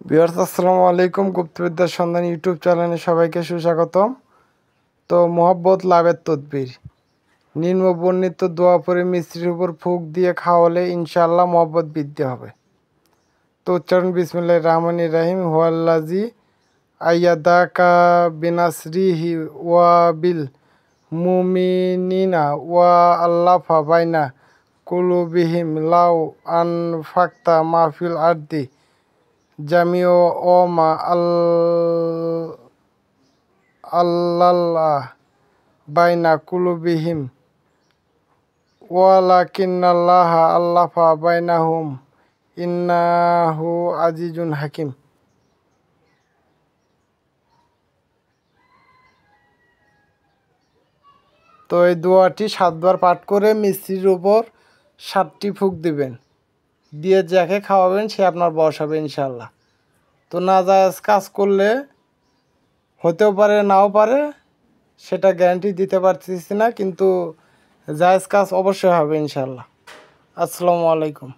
Viewers আসসালামু আলাইকুম। গুপ্তবিদ্যার সন্ধান ইউটিউব চ্যানেলে সবাইকে সুস্বাগতম। তো মহব্বত লাভের তদবির, নিম্ন বর্ণিত দোয়া পরে মিস্ত্রির উপর ফুঁক দিয়ে খাওয়ালে ইনশাআল্লাহ মহব্বত বৃদ্ধি হবে। তো উচ্চারণ বিসমিল্লাহির রহমানির রহিম। হুয়াল্লাযী আইয়াদাকা বিনাসরিহি ওয়া বিল মুমিনিনা ওয়া আল্লাফা বাইনা কুলুবিহিম লাউ আনফাকতা মা ফিল আরদি জামিও ও মা আল্লাহ বাইনা কুলুবিহিম ওয়ালাকিন্নাল্লাহা আল্লাফা বাইনাহুম ইন্নাহু আজিজুন হাকিম। তো এই দোয়াটি 7 বার পাঠ করে মিস্ত্রির উপর 7টি ফুঁক দিবেন, দিয়ে যাকে খাওয়াবেন সে আপনার বশ হবে ইনশাআল্লাহ। তো নাজায়েজ কাজ করলে হতেও পারে নাও পারে, সেটা গ্যারান্টি দিতে পারতেছি না, কিন্তু জায়েজ কাজ অবশ্যই হবে ইনশাআল্লাহ। আসসালামু আলাইকুম।